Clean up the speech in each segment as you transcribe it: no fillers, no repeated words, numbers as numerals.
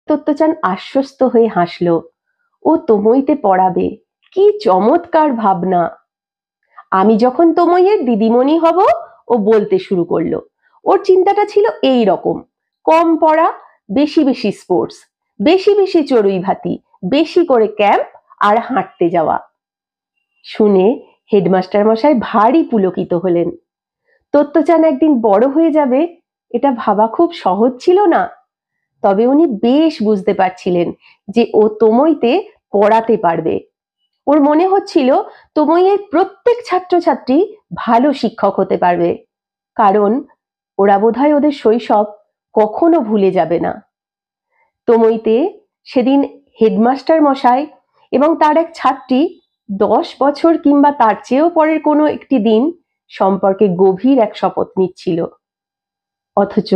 তত্ত্বচান আশ্বস্ত হয়ে হাসল। ও তোমইতে পড়াবে, কি চমৎকার ভাবনা। আমি যখন তোমইয়ের দিদিমণি হব, ও বলতে শুরু করলো। ওর চিন্তাটা ছিল এই রকম, কম পড়া, বেশি বেশি স্পোর্টস, বেশি বেশি চড়ুই ভাতি, বেশি করে ক্যাম্প আর হাঁটতে যাওয়া। শুনে হেডমাস্টার মশাই ভারী পুলকিত হলেন। তত্ত্বচান একদিন বড় হয়ে যাবে, এটা ভাবা খুব সহজ ছিল না। তবে উনি বেশ বুঝতে পারছিলেন যে ও তোমইতে পড়াতে পারবে। ওর মনে হচ্ছিল তোমইয়ের প্রত্যেক ছাত্রছাত্রী ভালো শিক্ষক হতে পারবে, কারণ ওরা বোধহয় ওদের শৈশব কখনো ভুলে যাবে না। তোমইতে সেদিন হেডমাস্টার মশাই এবং তার এক ছাত্রী 10 বছর কিংবা তার চেয়েও পরের কোনো একটি দিন সম্পর্কে গভীর এক শপথ নিচ্ছিল। অথচ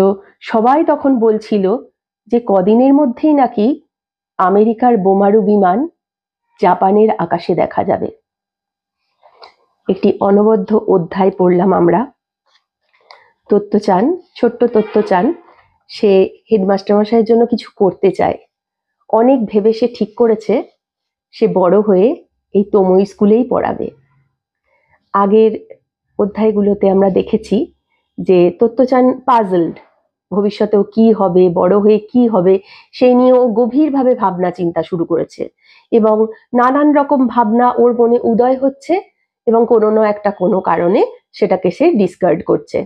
সবাই তখন বলছিল যে কদিনের মধ্যেই নাকি আমেরিকার বোমারু বিমান জাপানের আকাশে দেখা যাবে। একটি অনবদ্য অধ্যায় পড়লাম আমরা। তত্ত্বচান, ছোট্ট তত্ত্বচান, সে হেডমাস্টার মশাইয়ের জন্য কিছু করতে চায়। অনেক ভেবে সে ঠিক করেছে সে বড় হয়ে এই তোমই স্কুলেই পড়াবে। আগের অধ্যায়গুলোতে আমরা দেখেছি যে তত্ত্বচান পাজলড, ভবিষ্যতেও কি হবে, বড় হয়ে কি হবে সেই নিয়ে ও গভীরভাবে ভাবনা চিন্তা শুরু করেছে, এবং নানান রকম ভাবনা ওর মনে উদয় হচ্ছে, এবং কোনো না একটা কোনো কারণে সেটাকে সে ডিসকার্ড করছে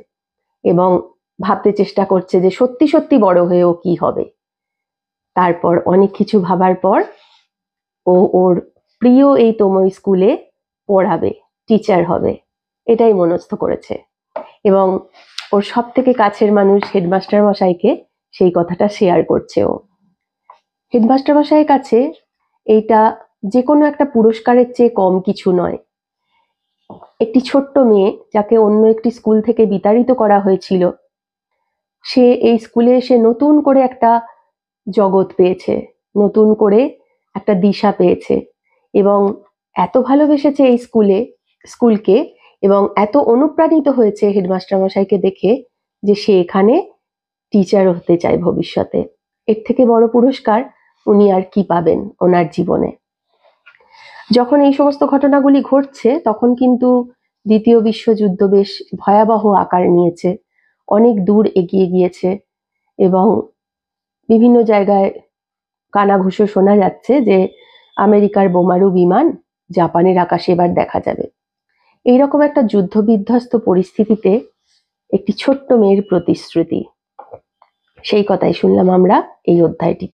এবং ভাবতে চেষ্টা করছে যে সত্যি সত্যি বড় হয়ে ও কি হবে। তারপর অনেক কিছু ভাবার পর ও ওর প্রিয় এই তোমই স্কুলে পড়াবে, টিচার হবে, এটাই মনস্থ করেছে। এবং ওর সব থেকে কাছের মানুষ হেডমাস্টার মশাইকে সেই কথাটা শেয়ার করছে ও। হেডমাস্টার মশাইয়ের কাছে এইটা যে কোনো একটা পুরস্কারের চেয়ে কম কিছু নয়। একটি ছোট্ট মেয়ে যাকে অন্য একটি স্কুল থেকে বিতাড়িত করা হয়েছিল, সে এই স্কুলে এসে নতুন করে একটা জগৎ পেয়েছে, নতুন করে একটা দিশা পেয়েছে, এবং এত ভালোবেসেছে এই স্কুলকে, এবং এত অনুপ্রাণিত হয়েছে হেডমাস্টার মশাইকে দেখে যে সে এখানে টিচার হতে চায় ভবিষ্যতে। এর থেকে বড় পুরস্কার উনি আর কি পাবেন ওনার জীবনে। যখন এই সমস্ত ঘটনাগুলি ঘটছে তখন কিন্তু দ্বিতীয় বিশ্বযুদ্ধ বেশ ভয়াবহ আকার নিয়েছে, অনেক দূর এগিয়ে গিয়েছে, এবং বিভিন্ন জায়গায় কানাঘুষো শোনা যাচ্ছে যে আমেরিকার বোমারু বিমান জাপানের আকাশে এবার দেখা যাবে। এইরকম একটা যুদ্ধ বিধ্বস্ত পরিস্থিতিতে একটি ছোট্ট মেয়ের প্রতিশ্রুতি, সেই কথাই শুনলাম আমরা এই অধ্যায়টি।